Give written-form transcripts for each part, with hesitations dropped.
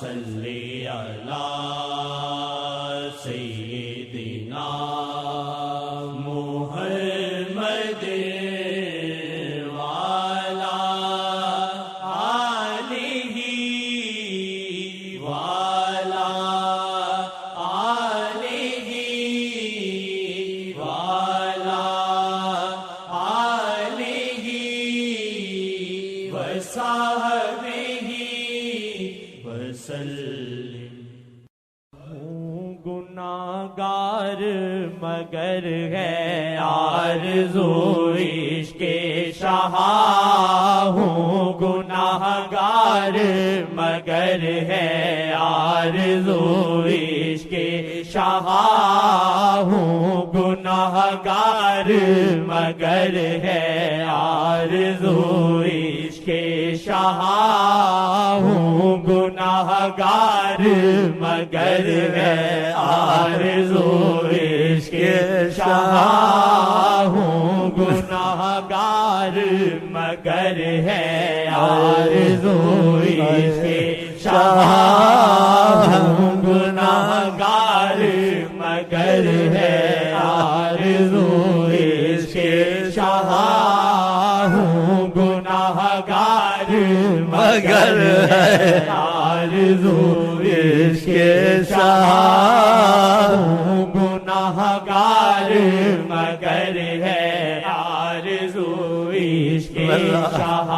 صلی علی سیدنا محمد وعلی آلہ وعلی آلہ وعلی آلہ وصحبہ وسلم۔ ہوں گناہگار مگر ہے آرزو عشق شاہ، ہوں گناہگار مگر ہے آرزو عشق شاہ، ہوں گناہگار مگر ہے آرزو عشق شاہ، ہوں گناہگار مگر ہے آرزو عشق شاہ، ہوں گناہگار مگر ہے آرزو عشق شاہ، ہوں گناہگار مگر ہے آرزو عشق شاہ، ہوں گناہگار مگر ہے آرزو عشق شاہ، ہوں گناہگار مگر ہے آرزو عشق شاہ،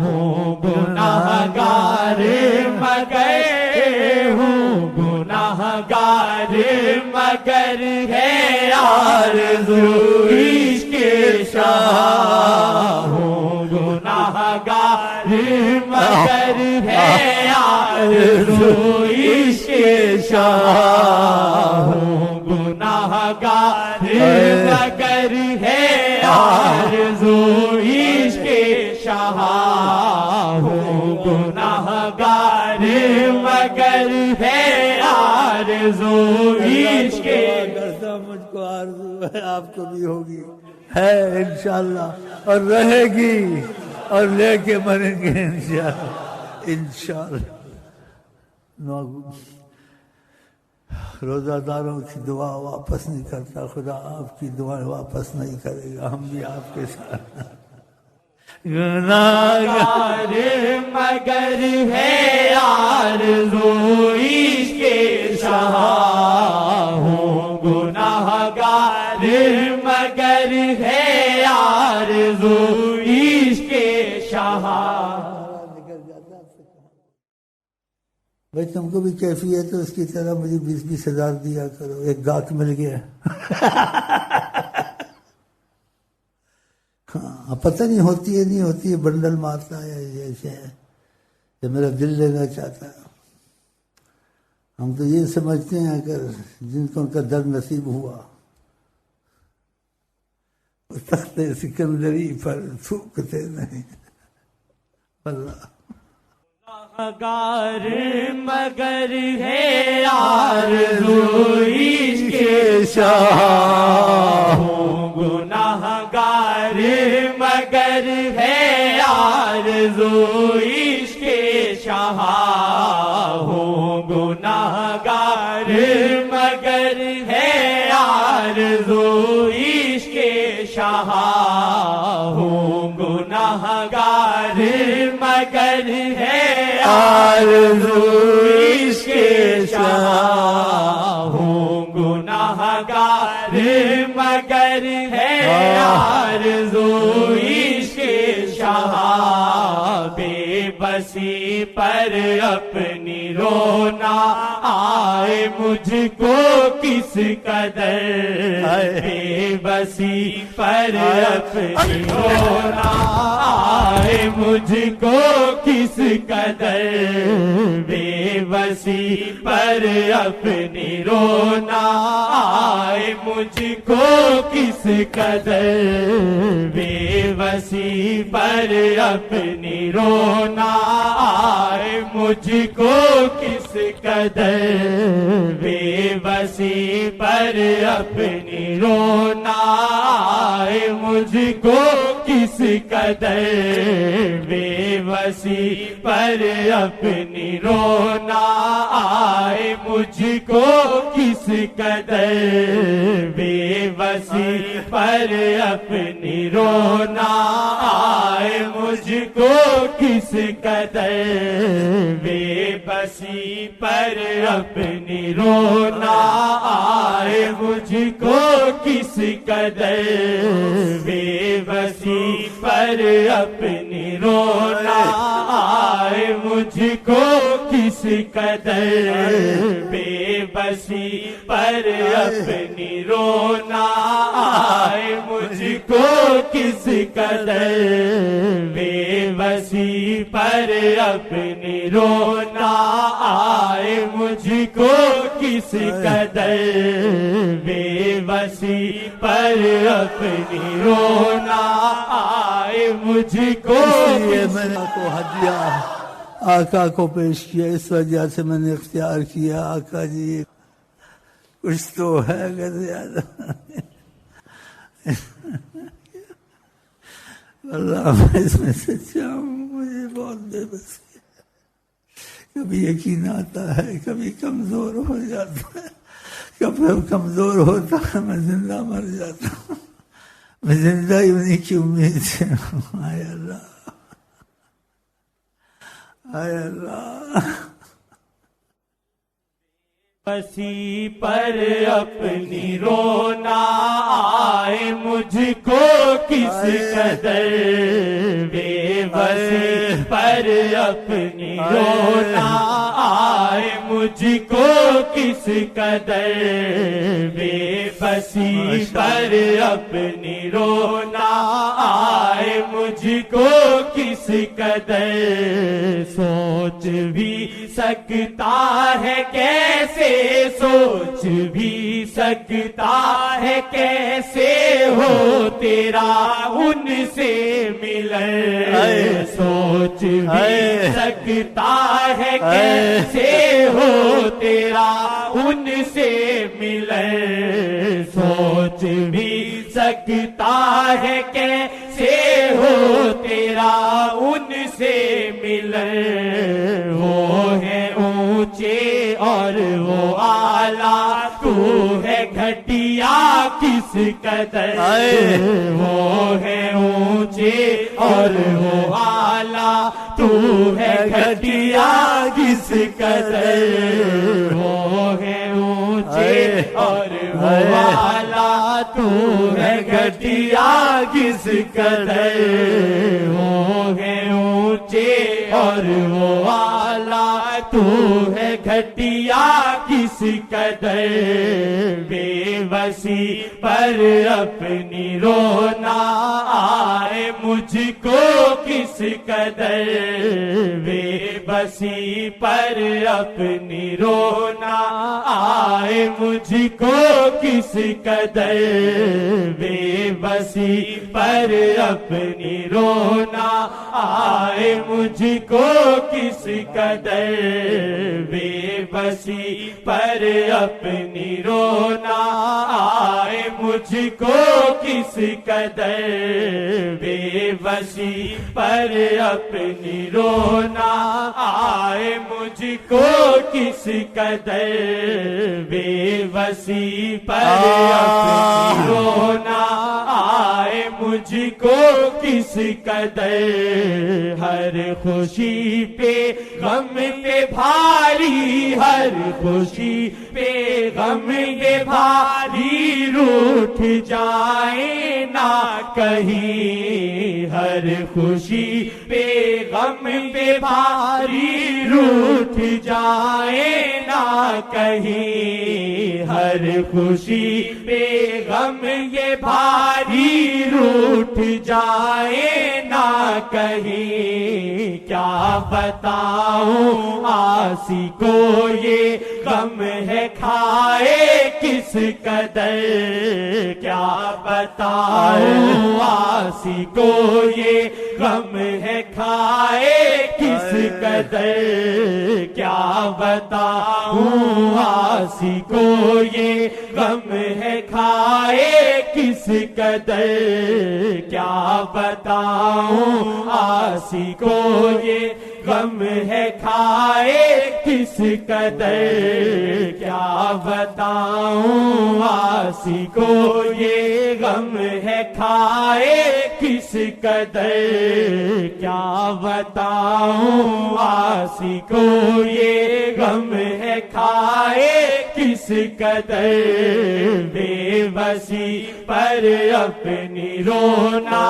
ہوں گناہگار مگر ہوں گناہگار مگر ہے آرزو عشق شاہ، ہوں گناہگار مگر ہے آرزو عشق شاہ، ہوں گناہگار مگر ہے آرزو عشق شاہ، ہوں گناہگار مگر ہے آرزو عشق کرتا مجھ کو آرزو ہے، آپ کو بھی ہوگی، ہے انشاءاللہ اور رہے گی، اور لے کے مریں گے انشاءاللہ انشاءاللہ۔ روزہ داروں کی دعا واپس نہیں کرتا خدا، آپ کی دعائیں واپس نہیں کرے گا، ہم بھی آپ کے ساتھ۔ گناہگار مگر ہے آرزو عشق شاہ، ہوں گناہگار مگر ہے آرزو عشق شاہ۔ بھائی تم کو بھی کیفیت ہے اس کی طرح، مجھے 20-20 ہزار دیا کرو، ایک گاہک مل گیا۔ ہاں پتہ نہیں ہوتی ہے نہیں ہوتی ہے، بنڈل مارتا ہے جیسے کہ میرا دل لینا چاہتا ہے۔ ہم تو یہ سمجھتے ہیں کہ جن کو ان کا درد نصیب ہوا تخت سکندری پر تھوکتے نہیں۔ اللہ گناہگار مگر ہے آرزو عشق شاہ، ہوں گناہگار مگر ہے آرزو عشق شاہ، ہوں گناہگار مگر ہے آرزو عشق شاہ، ہوں گناہگار مگر ہے آرزو عشق شاہ، ہوں گناہگار مگر ہے آرزو عشق شاہ، بے بسی پر اپنی رونا آئے مجھ کو کس قدر، بے بسی پر اپنی رونا آئے مجھ کو کس قدر، بے بسی پر اپنی رونا آئے مجھ کو کس قدر، بے بسی پر اپنی رونا آئے مجھ کو کس قدر، بے بسی پر اپنی رونا آئے مجھ کو کس قدر، بے وسی پر اپنی رونا آئے مجھ کو کس قدر بے وسی پر اپنی رونا آئے مجھ کو کس قدر بے بسی پر اپنی رونا آئے مجھ کو کس قدر بے بسی پر اپنی رونا آئے مجھ کو کس قدر بے بسی پر اپنی رونا آئے مجھ کو کس قدر بے بسی پر اپنی رونا آئے مجھ کو کس قدر بے بسی پر اپنی رونا آئے مجھ کو میں نے کو ہدیہ آقا کو پیش کیا، اس وجہ سے میں نے اختیار کیا آقا جی کچھ تو ہے اگر زیادہ اللہ میں اس میں سچا ہوں، مجھے بہت بے بسی ہے، کبھی یقین آتا ہے کبھی کمزور ہو جاتا ہے، کبھی کمزور ہوتا ہے میں زندہ مر جاتا ہوں، میں زندہ ہی انہیں کی امید سے ہوں۔ آئے اللہ آئے اللہ بسی پر اپنی رونا آئے مجھ کو کس قدر بے بسی پر اپنی رونا آئے مجھ کو کس قدر بے بسی پر اپنی رونا آئے مجھ کو کس قدر سوچ بھی سکتا ہے کیسے سوچ بھی سکتا ہے کیسے ہو تیرا ان سے ملن سوچ بھی سکتا ہے کیسے ہو تیرا ان سے ملن سوچ بھی سکتا ہے کیسے ہو تیرا ان سے ملن وہ ہے اونچے اور وہ اعلیٰ تو ہے گھٹیا کس قدر وہ ہے اونچے اور وہ اعلیٰ تو ہے گھٹیا کس قدر وہ ہے اونچے اور وہ اعلیٰ تو ہے گھٹیا کس قدر وہ ہے اونچے اور وہ اعلیٰ تو ہے گھٹیا کس قدر بے بسی پر اپنی رونا آئے مجھ کو کس قدر بے بسی پر اپنی رونا آئے مجھ کو کس قدر بے بسی پر اپنی رونا آئے مجھ کو کس قدر بے بسی پر اپنی رونا آئے مجھ کو کس قدر بے بسی پر اپنی رونا آئے مجھ کو کس قدر بے بسی پر اپنی رونا آئے مجھ کو کس قدر ہر خوشی پہ غم پہ بھاری ہر خوشی پہ غم پہ بھاری روٹھ جائے نہ کہیں ہر خوشی پہ غم پہ بھاری روٹھ جائے نہ کہیں ہر خوشی پہ غم یہ بھاری روٹھ جائے نہ کہیں کیا بتاؤں آسی کو یہ غم ہے کھائے کس قدر کیا بتاؤں آسی کو یہ غم ہے کھائے کس قدر، کیا بتاؤں آسی کو یہ غم ہے کھائے کس قدر، کیا بتاؤں آسی کو یہ غم ہے کھائے کس قدر، کیا بتاؤں آسی کو یہ غم ہے کھائے کس قدر، کیا بتاؤں آسی کو یہ غم ہے کھائے کس قدر، بے بسی پر اپنی رونا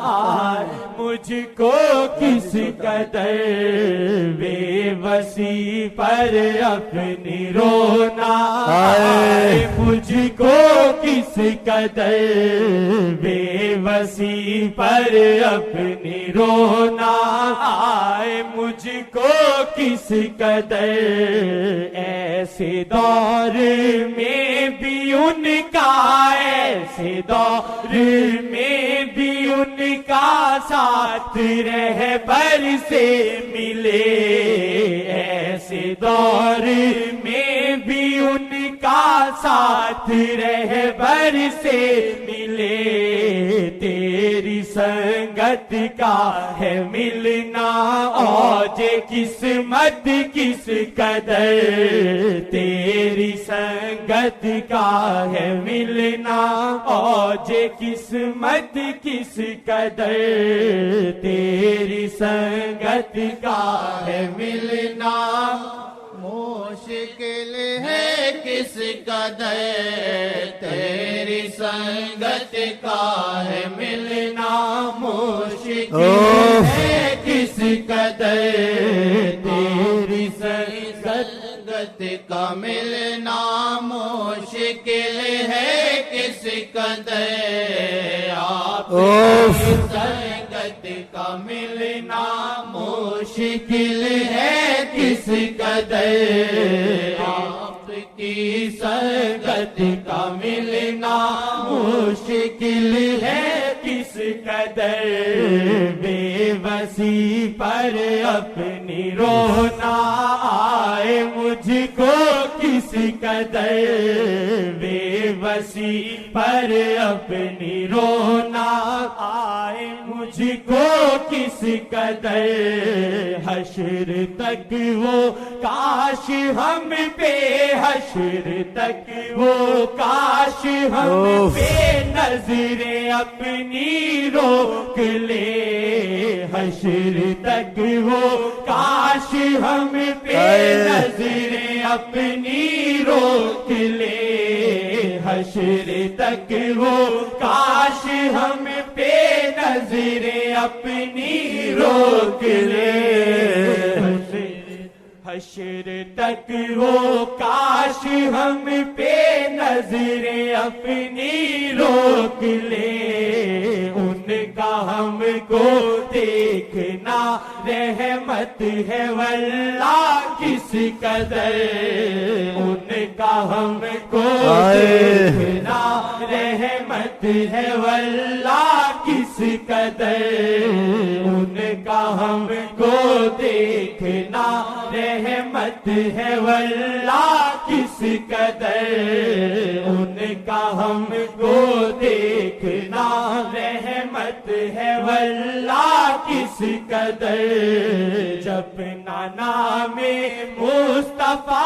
آئے مجھ کو کس قدر، بے بسی پر اپنی رونا آئے مجھ کو کس قدر، بے بسی پر اپنی رونا آئے مجھ کو کس قدر، ایسے دور میں بھی ان کا، ایسے دور میں بھی ان کا ساتھ رہبر سے ملے، ایسے دور میں بھی ان کا ساتھ رہبر سے ملے، تیری سنگت کا ہے ملنا اوج قسمت کس قدر، تیری سنگت کا ہے ملنا اوج قسمت کس قدر، تیری سنگت کا ہے ملنا مشکل ہے کس قدر، تیری سنگت کا ہے ملنا مشکل ہے کس قدر، تیری سنگت کا ملنا مشکل ہے کس قدر، آپ کی سنگت کا ملنا مشکل ہے کس قدر، آپ کی سنگت کا ملنا مشکل ہے کس قدر، بے بسی پر اپنی رونا آئے مجھ کو کس قدر، بے بسی پر اپنی رونا آئے مجھ کو کس قدر، حشر تک وہ کاش ہم پہ، حشر تک وہ کاش ہم پہ نظریں اپنی روک لے، حشر تک وہ کاش ہم پہ نظریں اپنی روک لے، حشر تک وہ کاش ہم پہ نظریں اپنی روک لے، حشر تک وہ کاش ہم پہ نظریں اپنی روک لے، ان کا ہم کو دیکھنا رحمت ہے واللہ کس قدر، ان کا ہم کو دیکھنا رحمت ہے واللہ کس قدر، ان کا ہم کو دیکھنا رحمت ہے واللہ کس قدر، ان کا ہم کو دیکھنا رحمت ہے واللہ کس قدر، جپنا نام مصطفیٰ،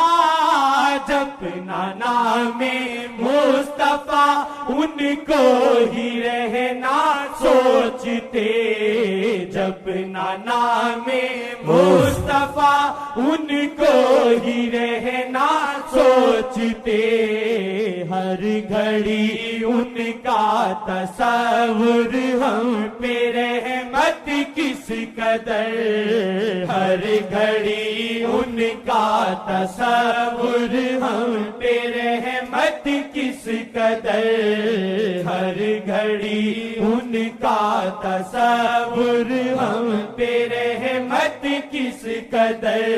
جپنا نام مصطفیٰ، ان کو ہی رہنا سوچتے، جپنا نام مصطفیٰ ان کو ہی رہنا سوچتے، ہر گھڑی ان کا تصور ہم پہ رحمت کس قدر، ہر گھڑی ان کا تصور ہم پہ رحمت کس قدر، ہر گھڑی ان کا تصور ہم پہ رحمت کس قدر،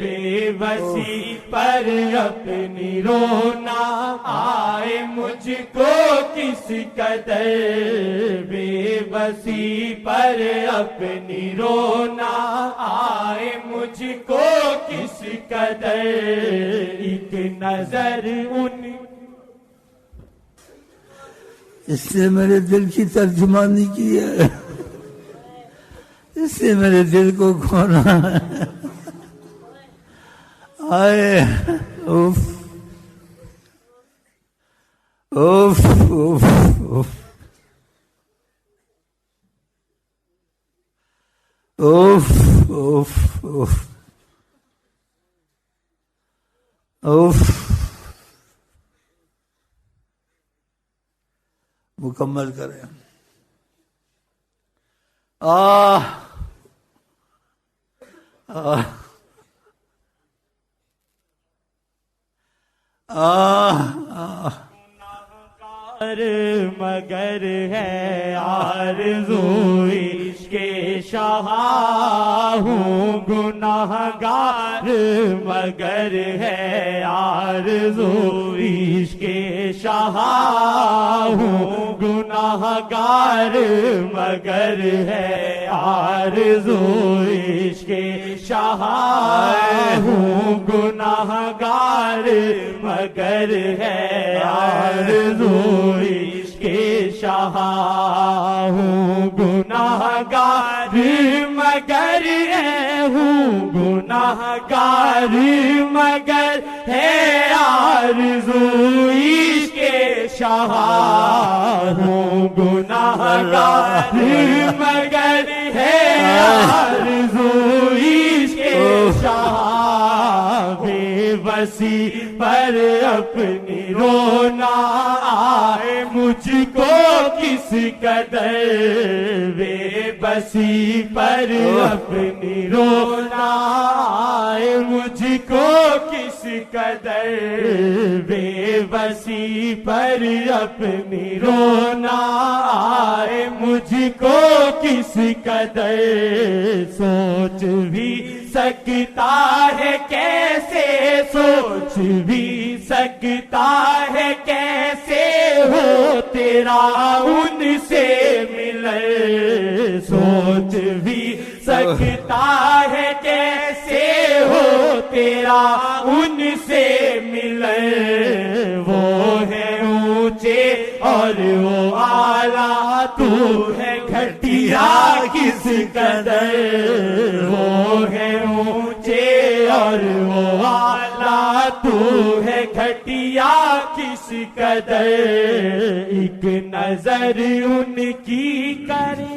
بے بسی پر اپنی رونا آئے مجھ کو کس قدر بے بسی پر اپنی رونا آئے مجھ کو کس قدر ایک نظر ان اس نے میرے دل کی ترجمانی کی ہے، اس سے میرے دل کو کھونا ہے۔ آئے اوف اوف اوف اوف اوف اوف اوف اوف مکمل کریں۔ مگر ہے آرزو عشق شاہ ہوں گناہگار مگر ہے آرزو عشق شاہ ہوں گناہگار مگر ہے آرزو عشق شاہ ہوں گناہگار مگر ہے آرزو عشق شاہ ہوں گناہگار مگر ہوں گناہگار مگر ہے آرزو عشق شاہ ہوں گناہگار مگر ہے آرزو عشق شاہ بے بسی پر اپنی رونا آئے مجھ کو کس قدر بے بسی پر اپنی رونا آئے مجھ کو کس قدر بے بسی پر اپنی رونا آئے مجھ کو کس قدر سوچ بھی سکتا ہے کیسے سوچ بھی سکتا ہے کیسے ہو تیرا ان سے ملے سوچ بھی سکتا ہے کیسے ہو تیرا ان سے ملے وہ ہے اونچے اور وہ اعلیٰ تو ہے گھٹیا کس قدر وہ ہے اونچے اور وہ اعلیٰ تو ہے گھٹیا کس قدر ایک نظر ان کی کرے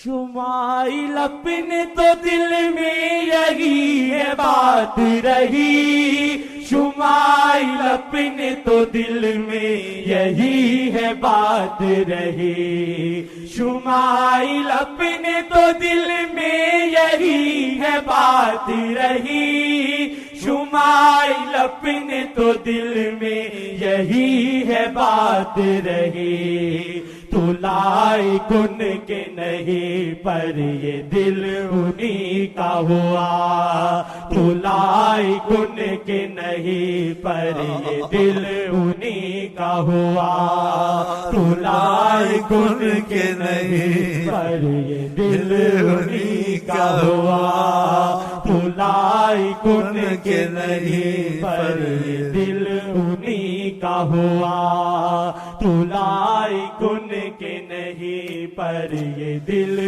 شمائل اپنے تو دل میں یہی ہے بات رہی شمائل اپنے تو دل میں یہی ہے بات رہی شمائل اپنے تو دل میں یہی ہے بات رہی شمائل اپنے تو دل میں یہی ہے بات رہی تو لائے کن کے نہیں پر یہ دل انہی کا ہوا تو لائے کن کے نہیں پر یہ دل انہی کا ہوا تو لائے کن کے نہیں پر یہ دل انہی کا ہوا تو لائے کن کے نہیں پر یہ دل انہی کا ہوا تو لائے کن کے نہیں پر یہ دل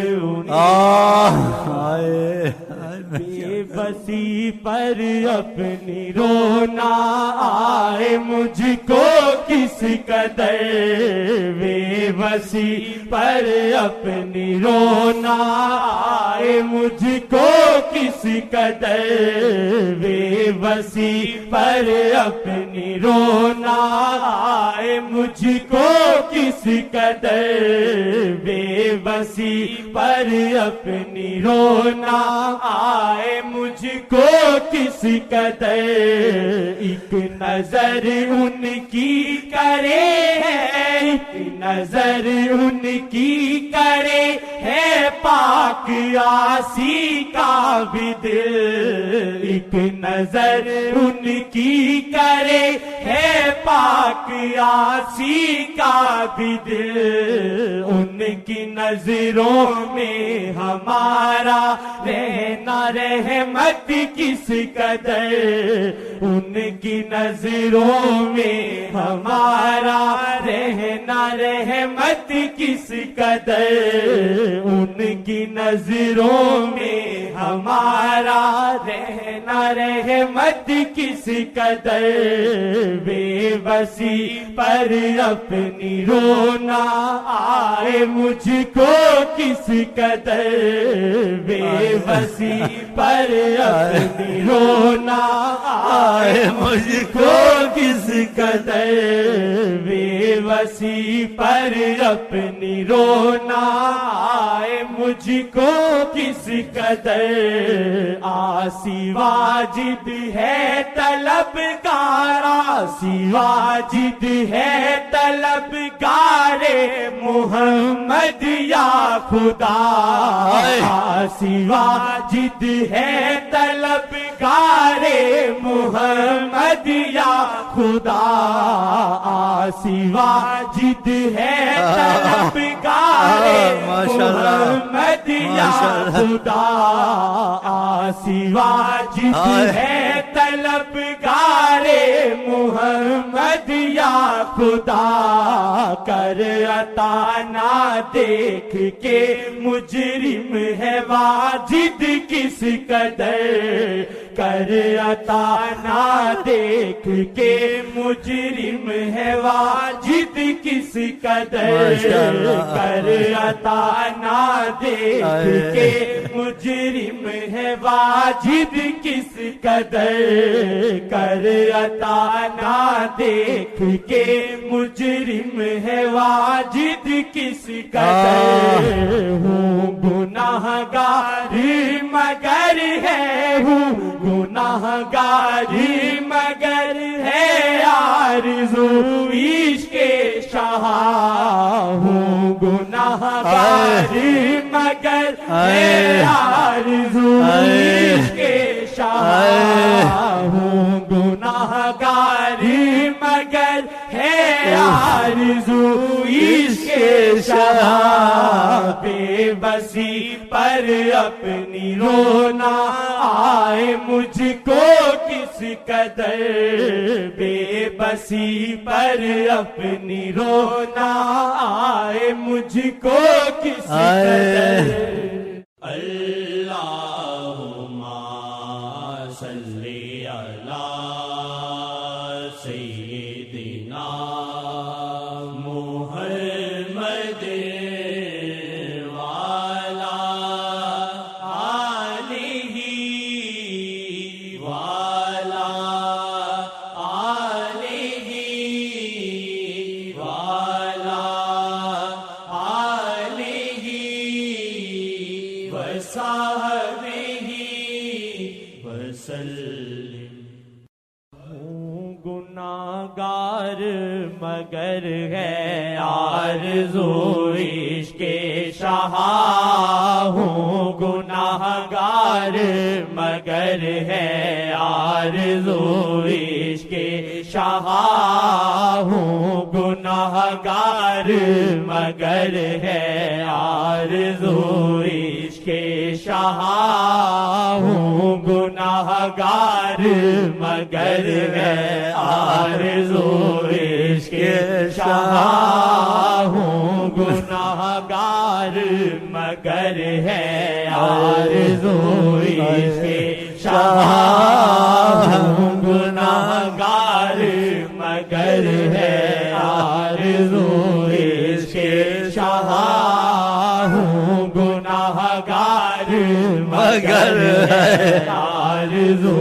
بے بسی پر اپنی رونا آئے مجھ کو کس قدر بے بسی پر اپنی رونا آئے مجھ کو کس قدر بے بسی پر اپنی رونا آئے مجھ کو کس قدر بے بسی پر اپنی رونا آئے مجھ کو کس قدر ایک نظر ان کی کرے ایک نظر ان کی کرے ہے پا پاک آسی کا بھی دل ایک نظر ان کی کرے ہے پاک آسی کا بھی دل ان کی نظروں میں ہمارا رہنا رحمت کس قدر ان کی نظروں میں ہمارا رہنا رحمت کس قدر ان کی نظروں میں ہمارا رہنا رحمت کس قدر بے بسی پر اپنی رونا آئے مجھ کو کس قدر بے بسی پر اپنی رونا آئے مجھ کو کس قدر بے بسی پر اپنی رونا آئے مجھ کو کس قدر آسی واجد ہے طلبگار آسی واجد ہے طلبگار محمد یا خدا آسی واجد ہے طلبگار محمد یا خدا آسی واجد ہے طلبگار محمد یا خدا آسی واجد ہے طلبگار محمد یا خدا کر عطا نہ دیکھ کے مجرم ہے واجد کس قدر کر عطا نہ دیکھ کے مجرم ہے واجد کس قدر کر عطا نہ دیکھ کے مجرم ہے واجد کس قدر کر عطا نہ دیکھ کے مجرم ہے واجد کس قدر ہوں گناہگار مگر ہے ہوں گناہگار مگر ہے آرزو عشق شاہ ہوں گناہگار مگر ہے آرزو عشق شاہ ہوں گناہگار مگر ہے آرزو عشق شاہ بے بسی پر اپنی رونا آئے مجھ کو کس قدر بے بسی پر اپنی رونا آئے مجھ کو کس قدر اللہم صلی علی سیدنا محمد وعلی آلہ وعلی آلہ وعلی آلہ وصحبہ وسلم ہوں گناہگار مگر ہے آرزو عشق شاہ ہوں گناہگار مگر ہے آرزو عشق شاہ ہوں گناہگار مگر ہے آرزو عشق شاہ ہوں گناہگار مگر ہے آرزو عشق شاہ ہوں گناہگار مگر ہے آرزو عشق شاہ ہوں گناہگار مگر ہے آرزو عشق شاہ ہوں گناہگار مگر ہے آرزو